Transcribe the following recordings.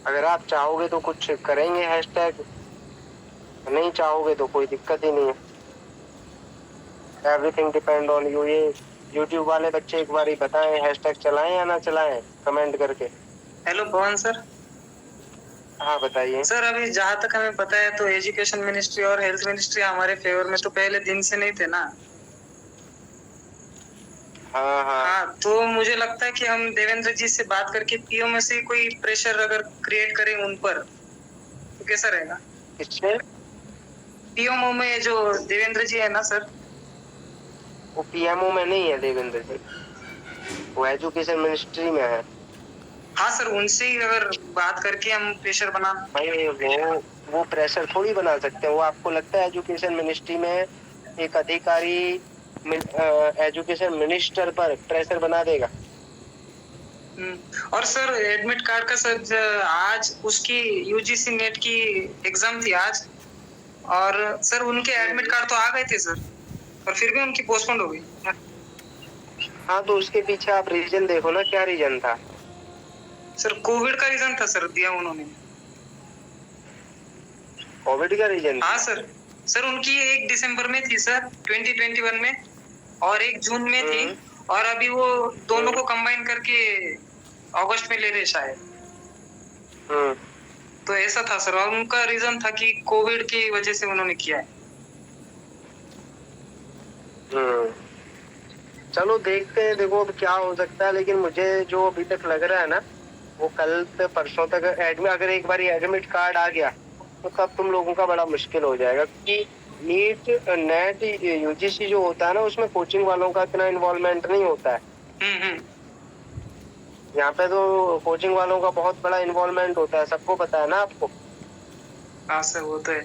अगर आप चाहोगे तो कुछ करेंगे हैशटैग, नहीं चाहोगे तो कोई दिक्कत ही नहीं है। Everything depend on you. ये यूट्यूब वाले बच्चे एक बार ही बताएं हैशटैग चलाएं या ना चलाएं, कमेंट करके। हेलो पवन सर। हाँ बताइए सर, अभी जहाँ तक हमें पता है तो एजुकेशन मिनिस्ट्री और हेल्थ मिनिस्ट्री हमारे फेवर में तो पहले दिन से नहीं थे ना। हाँ हाँ हाँ, तो मुझे लगता है कि हम देवेंद्र जी से बात करके पीओ में से कोई प्रेशर अगर क्रिएट करें उन पर तो कैसा रहेगा? किससे? पीएमओ में जो देवेंद्र जी है ना सर। वो पीएमओ में नहीं है देवेंद्र जी, वो एजुकेशन मिनिस्ट्री में है। हाँ सर, उनसे ही अगर बात करके हम प्रेशर बना। भाई वो प्रेशर थोड़ी बना सकते हैं। वो आपको लगता है एजुकेशन मिनिस्ट्री में एक अधिकारी एजुकेशन मिनिस्टर पर प्रेशर बना देगा? और सर एडमिट कार्ड का सर आज उसकी यूजीसी नेट की एग्जाम थी आज, और सर उनके एडमिट कार्ड तो आ गए थे सर, पर फिर भी उनकी पोस्टपोन हो गई। हाँ तो उसके पीछे आप रीजन देखो ना, क्या रीजन था? सर कोविड का रीजन था सर, दिया उन्होंने। कोविड का रीजन? हाँ सर। सर उनकी 1 दिसंबर में थी सर 2021 में, और 1 जून में थी, और अभी वो दोनों को कंबाइन करके अगस्त में ले रहे शायद। तो ऐसा था सर, और उनका रीजन था कि कोविड की वजह से उन्होंने किया है। चलो देखते हैं, देखो अब क्या हो सकता है। लेकिन मुझे जो अभी तक लग रहा है ना, वो कल से परसों तक अगर एक बार एडमिट कार्ड आ गया तो तब तुम लोगों का बड़ा मुश्किल हो जाएगा। क्योंकि नीट नेट यूजीसी जो होता है ना, उसमें कोचिंग वालों का इतना इन्वॉल्वमेंट नहीं होता है। यहाँ पे तो कोचिंग वालों का बहुत बड़ा इन्वॉल्वमेंट होता है, सबको पता है ना आपको। हाँ सर, वो तो है।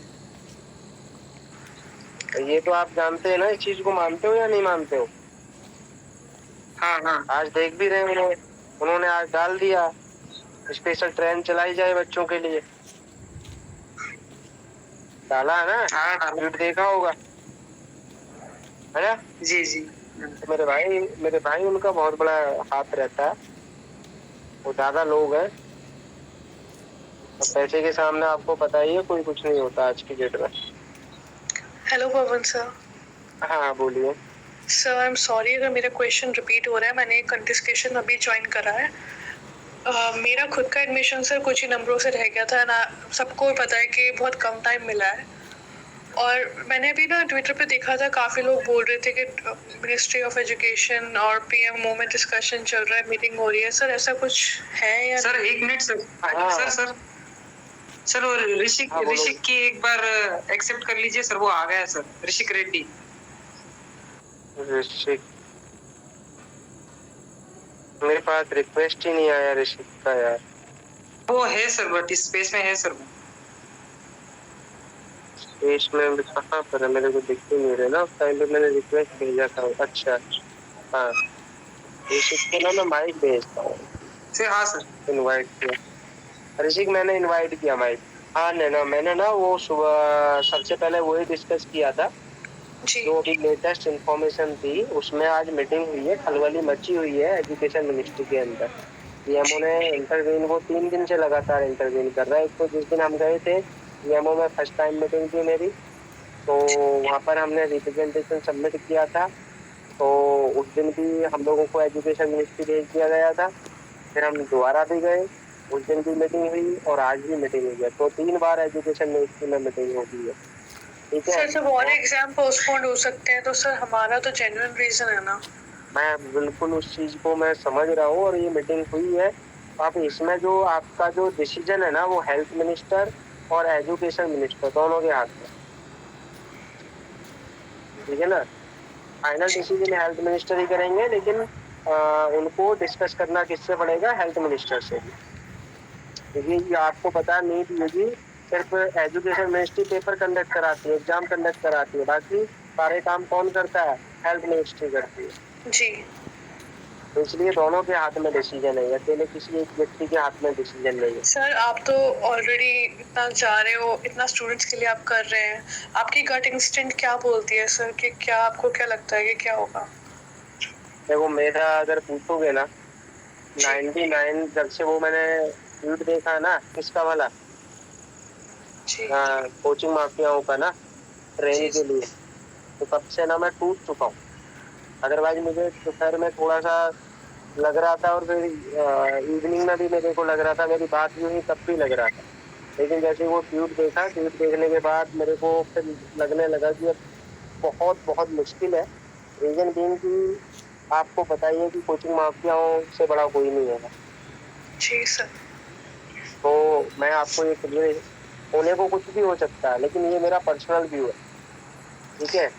ये तो आप जानते हैं ना, इस चीज को मानते हो या नहीं मानते हो? हाँ हाँ आज देख भी रहे हैं, उन्होंने आज डाल दिया स्पेशल ट्रेन चलाई जाए बच्चों के लिए। डाला है ना? हाँ ट्वीट देखा होगा, है ना? जी जी। तो मेरे भाई उनका बहुत बड़ा हाथ रहता है। वो ज्यादा लोग हैं, और पैसे के सामने आपको पता ही है कोई कुछ नहीं होता आज की डेट में। हेलो पवन सर। हाँ बोलिए। सर आई एम सॉरी अगर मेरा क्वेश्चन रिपीट हो रहा है, मैंने एक कंटेस्टेशन अभी ज्वाइन करा है। मेरा खुद का एडमिशन सर कुछ ही नंबरों से रह गया था ना, सबको पता है कि बहुत कम टाइम मिला है। और मैंने अभी ना ट्विटर पे देखा था, काफ़ी लोग बोल रहे थे कि मिनिस्ट्री ऑफ एजुकेशन और पीएमओ में डिस्कशन चल रहा है, मीटिंग हो रही है। सर ऐसा कुछ है या सर 1 मिनट सर। सर चलो ऋषिक की एक बार एक्सेप्ट कर लीजिए सर, वो आ गया सर, ऋषिक रेड्डी। ऋषिक, मेरे पास रिक्वेस्ट ही नहीं आया ऋषिक का यार। वो है सर, बट स्पेस में है सर वो। स्पेस में कहाँ पर है? मेरे को दिख ही नहीं रहा ना, उस टाइम पे मैंने रिक्वेस्ट भेजा था। अच्छा हाँ, ऋषिक को ना मैं माइक भेजता हूँ। हाँ सर, इनवाइट किया ऋषिक, मैंने इनवाइट किया माइक। हाँ मैंने ना वो सुबह सबसे पहले वही डिस्कस किया था जो अभी लेटेस्ट इंफॉर्मेशन थी। उसमें आज मीटिंग हुई है, खलबली मची हुई है एजुकेशन मिनिस्ट्री के अंदर। पीएमओ ने इंटरव्यून, वो 3 दिन से लगातार इंटरव्यून कर रहा है। एक तो जिस दिन हम गए थे पीएमओ में, फर्स्ट टाइम मीटिंग थी मेरी, तो वहाँ पर हमने रिप्रेजेंटेशन सबमिट किया था। तो उस दिन भी हम लोगों को एजुकेशन मिनिस्ट्री भेज दिया गया था। फिर हम दोबारा भी गए, उस दिन भी मीटिंग हुई और आज भी मीटिंग हुई है। तो 3 बार एजुकेशन मिनिस्ट्री में मीटिंग हो गई है। ठीक है सर, जब और एग्जाम पोस्टपोन्ड हो सकते हैं तो सर हमारा तो जेन्युइन रीजन है ना। मैं बिल्कुल उस चीज को मैं समझ रहा हूँ, और ये मीटिंग हुई है। अब इसमें जो आपका जो डिसीजन है ना, वो हेल्थ मिनिस्टर और एजुकेशन मिनिस्टर दोनों के हाथ में, ठीक है ना? फाइनल डिसीजन हेल्थ मिनिस्टर ही करेंगे, लेकिन उनको डिस्कस करना किससे पड़ेगा? हेल्थ मिनिस्टर से भी। क्योंकि आपको पता है नीट यूजी सिर्फ एजुकेशन मिनिस्ट्री पेपर कंडक्ट कराती है, एग्जाम कंडक्ट कराती है, बाकी सारे काम कौन करता है? हेल्थ मिनिस्ट्री करती है जी। तो इसलिए दोनों के हाथ में डिसीजन है, अकेले किसी एक व्यक्ति के हाथ में डिसीजन नहीं है। सर आप तो ऑलरेडी इतना जा रहे हो, इतना स्टूडेंट्स के लिए आप कर रहे हैं, आपकी गट इंस्टिंक्ट क्या बोलती है सर कि क्या, आपको क्या लगता है कि क्या होगा? देखो मेरा अगर पूछोगे ना, 99 जब से वो मैंने ट्वीट देखा ना किसका वाला, जी कोचिंग माफियाओं का ना, ट्रेन जी के लिए, तो तब से ना मैं टूट चुका हूँ। अदरवाइज मुझे दोपहर में थोड़ा सा लग रहा था, और फिर इवनिंग में भी मेरे को लग रहा था, मेरी बात यूं ही तब भी लग रहा था। लेकिन जैसे वो ट्वीट देखा, ट्वीट देखने के बाद मेरे को फिर लगने लगा कि अब बहुत बहुत मुश्किल है। रीजन बीइंग कि आपको पता ही है कि कोचिंग माफियाओं से बड़ा कोई नहीं है। जी सर। तो मैं आपको ये क्लियर, होने को कुछ भी हो सकता है, लेकिन ये मेरा पर्सनल व्यू है, ठीक है।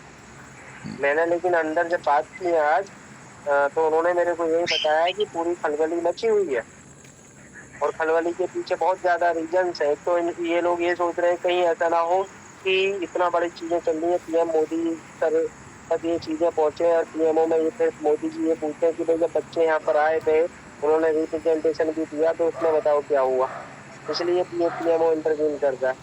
मैंने लेकिन अंदर जब बात की है आज, तो उन्होंने मेरे को यही बताया कि पूरी खलबली मची हुई है, और खलबली के पीछे बहुत ज्यादा रीजंस है। तो ये लोग ये सोच रहे हैं कहीं ऐसा ना हो कि इतना बड़ी चीजें चल रही है, पीएम मोदी सर तक ये चीजें पहुंचे, और पीएमओ में ये फिर मोदी जी ये पूछते कि भाई जब बच्चे यहाँ पर आए थे, उन्होंने रिप्रेजेंटेशन भी दिया, तो उसमें बताओ क्या हुआ। इसलिए पीएमओ इंटरव्यू करता है,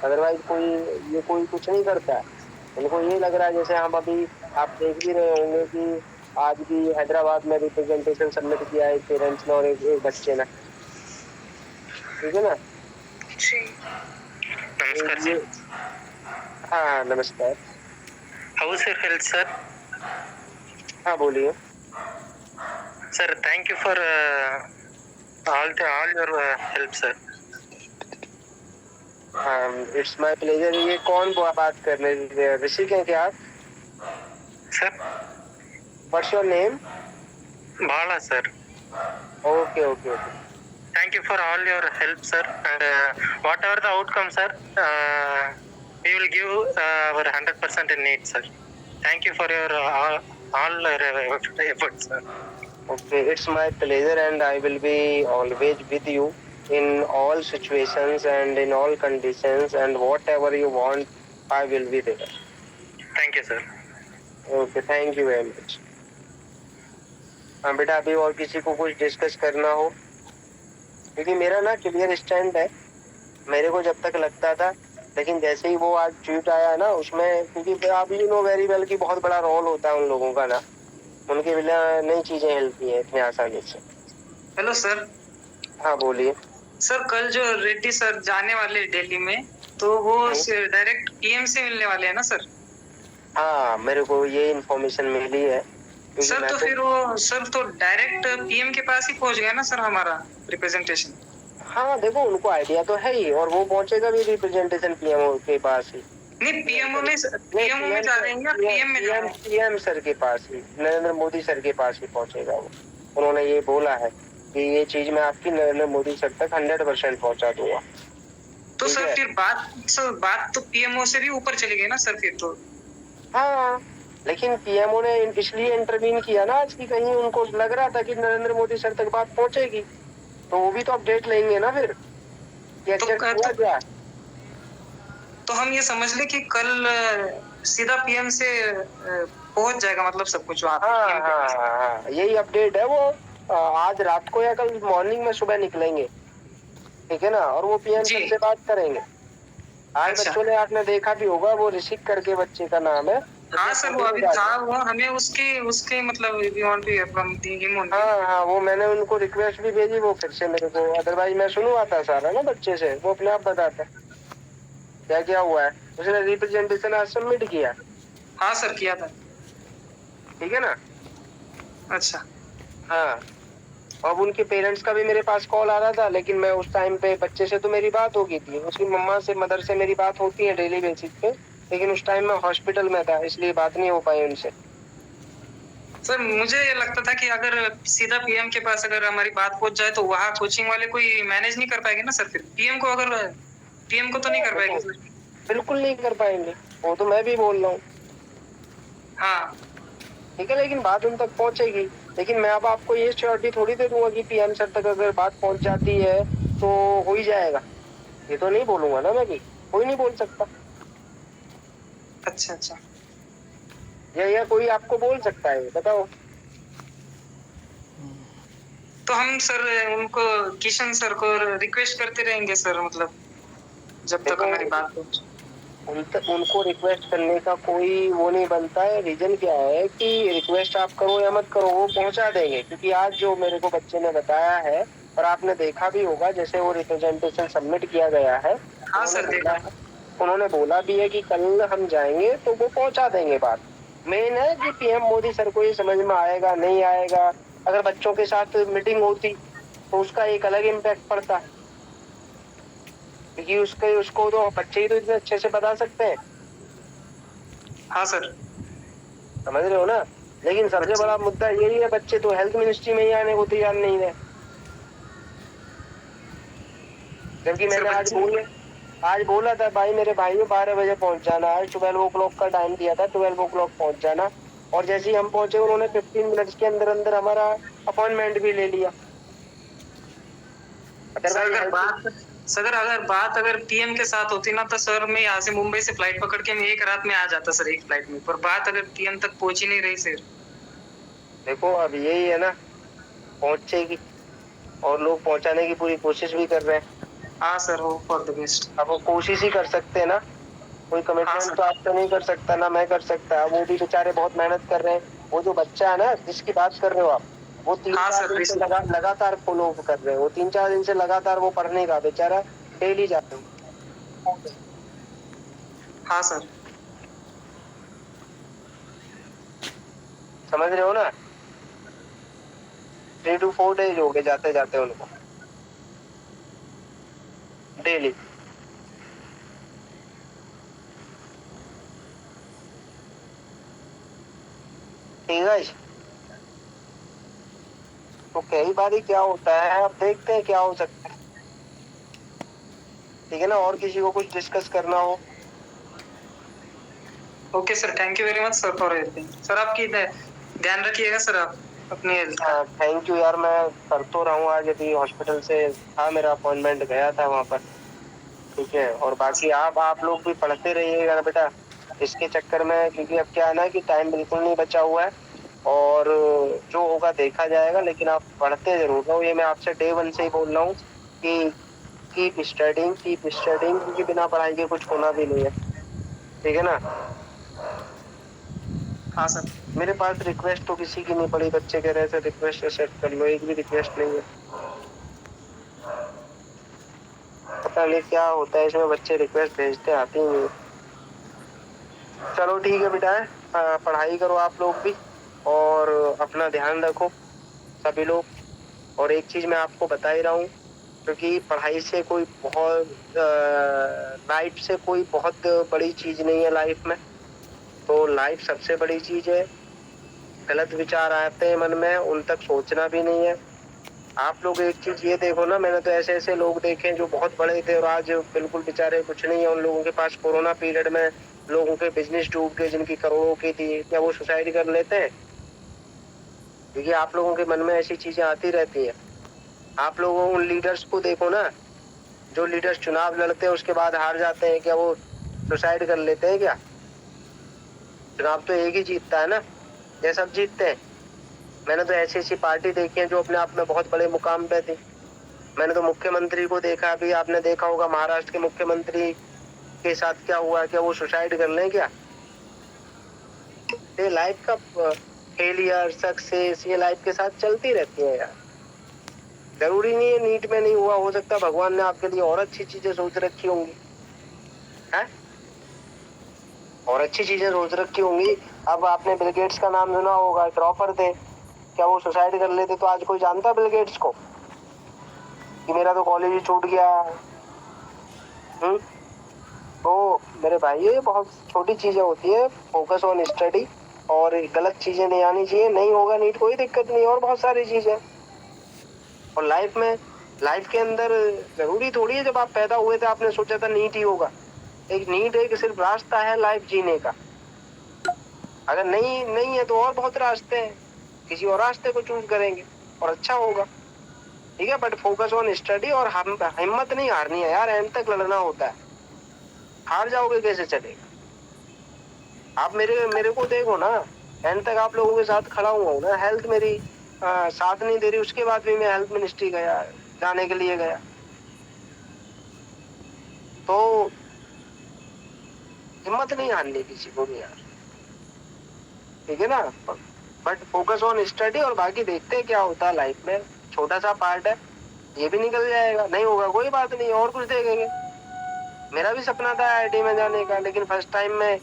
अदरवाइज कोई कुछ नहीं करता है। उनको ये लग रहा है, जैसे हम अभी आप देख भी रहे होंगे कि आज भी हैदराबाद में रिप्रेजेंटेशन सबमिट किया है पेरेंट्स ने और एक बच्चे ने, ठीक है ना। जी नमस्कार ये सर। हाँ नमस्कार। How is your health sir? हाँ बोलिए। Sir thank you for all your help sir. It's my pleasure. ये कौन बात कर रहे हैं, ऋषिक हैं क्या आप? Sir what's your name? Bala sir. Okay okay okay. Thank you for all your help sir, and whatever the outcome sir, we will give our 100% in it sir. Thank you for your all efforts sir. Okay, it's my pleasure, and I will be always with you in all situations and in all conditions, and whatever you want, I will be there. Thank you sir. Okay, thank you very much. हाँ बेटा, अभी और किसी को कुछ discuss करना हो, क्योंकि मेरा ना क्लियर स्टैंड है। मेरे को जब तक लगता था, लेकिन जैसे ही वो आज ट्वीट आया ना उसमें, क्योंकि आप यू नो वेरी वेल कि बहुत बड़ा रोल होता है उन लोगों का ना, उनके बिना नई चीजें हिलती हैं इतनी आसानी से। Hello sir. हाँ बोलिए। सर कल जो रेड्डी सर जाने वाले दिल्ली में, तो वो डायरेक्ट पीएम से मिलने वाले हैं ना सर? हाँ मेरे को ये इन्फॉर्मेशन मिली है। सर तो फिर वो सर तो डायरेक्ट पीएम के पास ही पहुंच गया ना सर हमारा रिप्रेजेंटेशन। हाँ देखो, उनको आइडिया तो है ही, और वो पहुंचेगा भी रिप्रेजेंटेशन पीएमओ के पास ही। नहीं, पीएमओ में जा रहे हैं या पीएम में जा रहे हैं? पीएम सर के पास ही, नरेंद्र मोदी सर के पास ही पहुंचेगा वो। उन्होंने ये बोला है कि ये चीज मैं आपकी नरेंद्र मोदी सर तक 100% पहुंचा दूंगा। तो सर फिर बात तो पीएमओ से भी ऊपर चली गई ना सर फिर तो। हाँ, लेकिन पीएमओ ने इसलिए इंटरवीन किया ना आज, की कहीं उनको लग रहा था कि नरेंद्र मोदी सर तक बात पहुंचेगी, तो वो भी तो अपडेट लेंगे ना फिर कि एग्जैक्ट हुआ क्या। तो हम ये समझ ले कि कल सीधा पीएम से पहुंच जाएगा मतलब सब कुछ वहाँ पे। हाँ, यही अपडेट है। वो आज रात को या कल मॉर्निंग में सुबह निकलेंगे, ठीक है ना, और वो पीएम सर से बात करेंगे। आज बच्चों ने, आपने देखा भी होगा, वो ऋषिक करके बच्चे का नाम है। हाँ सर, वो अभी था, वो हमें उसके मतलब हाँ, वो मैंने उनको रिक्वेस्ट भी भेजी, वो फिर से मेरे को, अदरवाइज मैं सुनवाता सारा ना बच्चे से, वो अपने आप बताता क्या क्या हुआ है। उसने रिप्रेजेंटेशन आज सबमिट किया। हाँ सर, किया था। ठीक है ना। अच्छा। हाँ, अब उनके पेरेंट्स का भी मेरे पास कॉल आ रहा था, लेकिन मैं उस टाइम पे बच्चे से तो मेरी बात हो गई थी, उसकी मम्मा से, मदर से मेरी बात होती है डेली बेसिस पे, लेकिन उस टाइम मैं हॉस्पिटल में था, इसलिए बात नहीं हो पाई उनसे। सर मुझे ये लगता था कि अगर सीधा पीएम के पास अगर हमारी बात पहुंच जाए तो वहाँ कोचिंग वाले कोई मैनेज नहीं कर पाएंगे ना सर। फिर पीएम को तो नहीं कर पाएंगे सर। बिल्कुल नहीं कर पाएंगे, वो तो मैं भी बोल रहा हूँ। हाँ ठीक है, लेकिन बात उन तक पहुंचेगी। लेकिन मैं अब आपको ये श्योरिटी थोड़ी दे दूंगा कि पीएम सर तक अगर बात पहुंच जाती है तो हो ही जाएगा, ये तो नहीं बोलूंगा ना मैं भी, कोई नहीं बोल सकता। अच्छा। या कोई आपको बोल सकता है, बताओ। तो हम सर उनको, किशन सर को रिक्वेस्ट करते रहेंगे सर, मतलब जब तक हमारी बात पहुंचे। उनको रिक्वेस्ट करने का कोई वो नहीं बनता है। रीजन क्या है कि रिक्वेस्ट आप करो या मत करो, वो पहुंचा देंगे। क्योंकि आज जो मेरे को बच्चे ने बताया है और आपने देखा भी होगा, जैसे वो रिप्रेजेंटेशन सबमिट किया गया है, हाँ सर, देखा। उन्होंने बोला भी है कि कल हम जाएंगे तो वो पहुंचा देंगे बात। मेन है कि पीएम मोदी सर को ये समझ में आएगा नहीं आएगा। अगर बच्चों के साथ मीटिंग होती तो उसका एक अलग इम्पैक्ट पड़ता, क्योंकि उसको तो बच्चे ही तो इतने अच्छे से बता सकते हैं। हाँ सर, समझ रहे हो ना। लेकिन सबसे बड़ा मुद्दा यही है, बच्चे तो हेल्थ मिनिस्ट्री में ही आने को तैयार नहीं है। जबकि मैंने आज बोला था भाई मेरे भाइयों 12 बजे पहुंच जाना है, 12 ओ क्लॉक का टाइम दिया था, 12 ओ क्लॉक पहुंच जाना। और जैसे ही हम पहुंचे उन्होंने 15 मिनट्स के अंदर अंदर हमारा अपॉइंटमेंट भी ले लिया। अगर बात पीएम के साथ होती ना तो सर मैं यहाँ से मुंबई से फ्लाइट पकड़ के मैं एक रात में आ जाता सर, एक फ्लाइट में। पर बात अगर पीएम तक पहुंच ही नहीं रही सर। देखो अब यही है ना, पहुंचेगी और लोग पहुंचाने की पूरी कोशिश भी कर रहे हैं। हाँ सर, वो फॉर द बेस्ट। अब वो कोशिश ही कर सकते हैं ना, कोई कमिटमेंट तो आप तो नहीं कर सकता ना मैं कर सकता। वो भी बेचारे बहुत मेहनत कर रहे हैं। वो जो बच्चा है ना जिसकी बात कर रहे हो आप, वो 3-4 दिन से लगातार फॉलो कर रहे हैं। वो 3-4 दिन से लगातार वो पढ़ने का बेचारा डेली जाता है। हाँ सर, समझ रहे हो ना। 3 to 4 डेज हो गए जाते जाते उनको डेली। ठीक है, तो कई बार क्या होता है, अब देखते हैं क्या हो सकता है। ठीक है ना, और किसी को कुछ डिस्कस करना हो। Okay sir, thank you very much sir for everything. Sir आपकी ध्यान रखिएगा सर आप अपनी हेल्थ का। थैंक यू यार, मैं कर तो रहा हूँ। आज अभी हॉस्पिटल से था, मेरा अपॉइंटमेंट गया था वहाँ पर। ठीक है, और बाकी आप लोग भी पढ़ते रहिएगा ना बेटा इसके चक्कर में, क्योंकि अब क्या है ना कि टाइम बिल्कुल नहीं बचा हुआ है और जो होगा देखा जाएगा। लेकिन आप पढ़ते जरूर रहो, ये मैं आपसे डे 1 से ही बोल रहा हूँ कि कीप स्टडिंग, क्योंकि बिना पढ़ाई के कुछ होना भी नहीं है। ठीक है ना। हाँ सर, मेरे पास रिक्वेस्ट तो किसी की नहीं पड़ी, बच्चे कह रहे थे रिक्वेस्ट एक्सेप्ट कर लो, एक भी रिक्वेस्ट नहीं है। पता नहीं क्या होता है इसमें, बच्चे रिक्वेस्ट भेजते आते ही नहीं। चलो ठीक है बेटा, पढ़ाई करो आप लोग भी और अपना ध्यान रखो सभी लोग। और एक चीज मैं आपको बता ही रहा हूँ, क्योंकि पढ़ाई से कोई बहुत लाइफ से कोई बहुत बड़ी चीज नहीं है लाइफ में। तो लाइफ सबसे बड़ी चीज है। गलत विचार आते हैं मन में, उन तक सोचना भी नहीं है। आप लोग एक चीज ये देखो ना, मैंने तो ऐसे ऐसे लोग देखे जो बहुत बड़े थे और आज बिल्कुल बेचारे कुछ नहीं है उन लोगों के पास। कोरोना पीरियड में लोगों के बिजनेस डूब गए, जिनकी करोड़ों की थी, क्या वो सुसाइड कर लेते हैं? क्योंकि आप लोगों के मन में ऐसी चीजें आती रहती हैं। आप लोगों उन लीडर्स को देखो ना, जो लीडर्स चुनाव लड़ते हैं उसके बाद हार जाते हैं, क्या वो सुसाइड कर लेते हैं? क्या चुनाव तो एक ही जीतता है ना, ये सब जीतते हैं। मैंने तो ऐसी ऐसी पार्टी देखी है जो अपने आप में बहुत बड़े मुकाम पे थी। मैंने तो मुख्यमंत्री को देखा, अभी आपने देखा होगा महाराष्ट्र के मुख्यमंत्री के साथ क्या हुआ, क्या वो सुसाइड कर लें? क्या ये लाइफ का फेलियर सक्सेस ये लाइफ के साथ चलती रहती है यार। जरूरी नहीं है नीट में नहीं हुआ, हो सकता है भगवान ने आपके लिए और अच्छी चीजें सोच रखी होंगी है, और अच्छी चीजें सोच रखी होंगी। अब आपने बिल गेट्स का नाम सुना होगा, ड्रॉपर थे, क्या वो सुसाइड कर लेते तो आज कोई जानता बिल गेट्स को कि मेरा तो कॉलेज ही छूट गया? तो मेरे भाई ये बहुत छोटी चीजें होती है। फोकस ऑन स्टडी और गलत चीजें नहीं आनी चाहिए। नहीं होगा नीट कोई दिक्कत नहीं, और बहुत सारी चीजें। और लाइफ के अंदर जरूरी थोड़ी है जब आप पैदा हुए थे आपने सोचा था नीट ही होगा। एक नीट एक सिर्फ रास्ता है लाइफ जीने का। अगर नहीं है तो और बहुत रास्ते हैं, किसी और रास्ते को चूज करेंगे और अच्छा होगा। ठीक है, बट फोकस ऑन स्टडी और हिम्मत नहीं हारनी है यार, एंड तक लड़ना होता है। हार जाओगे कैसे चलेगा? आप मेरे को देखो ना, एंड तक आप लोगों के साथ खड़ा हुआ हूँ ना। हेल्थ मेरी साथ नहीं दे रही, उसके बाद भी मैं हेल्थ मिनिस्ट्री जाने के लिए गया। तो हिम्मत नहीं हारनी किसी को भी यार, ठीक है ना। बट फोकस ऑन स्टडी और बाकी देखते हैं क्या होता है लाइफ में, छोटा सा पार्ट है, ये भी निकल जाएगा, नहीं होगा कोई बात नहीं, और कुछ देखेंगे। मेरा भी सपना था IIT में जाने का, लेकिन फर्स्ट टाइम में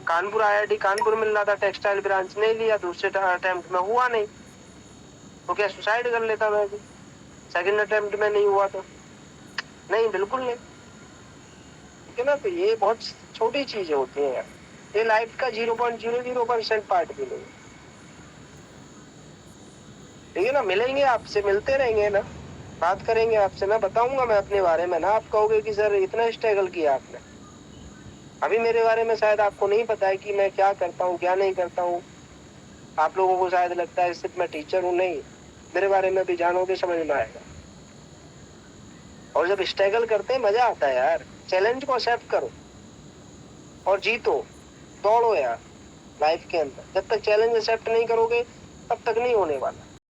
कानपुर IIT कानपुर मिल रहा था, टेक्सटाइल ब्रांच नहीं लिया, दूसरे अटेम्प्ट में हुआ नहीं तो क्या सुसाइड कर लेता मैं भी, सेकंड अटेम्प्ट में नहीं हुआ तो नहीं, बिल्कुल नहीं, ठीक है ना। तो ये बहुत छोटी चीजें होती हैं यार, ये लाइफ का 0.00% पार्ट भी नहीं, ठीक है ना। मिलेंगे आपसे, मिलते रहेंगे ना, बात करेंगे आपसे ना, बताऊंगा मैं अपने बारे में ना, आप कहोगे कि सर इतना स्ट्रगल किया आपने। अभी मेरे बारे में शायद आपको नहीं पता है कि मैं क्या करता हूँ क्या नहीं करता हूँ, आप लोगों को शायद लगता है सिर्फ मैं टीचर हूँ, नहीं, मेरे बारे में भी जानोगे, समझ में आएगा। और जब स्ट्रगल करते हैं मजा आता है यार, चैलेंज को एक्सेप्ट करो और जीतो, दौड़ो यार लाइफ के अंदर, जब तक चैलेंज एक्सेप्ट नहीं करोगे तब तक नहीं होने वाला।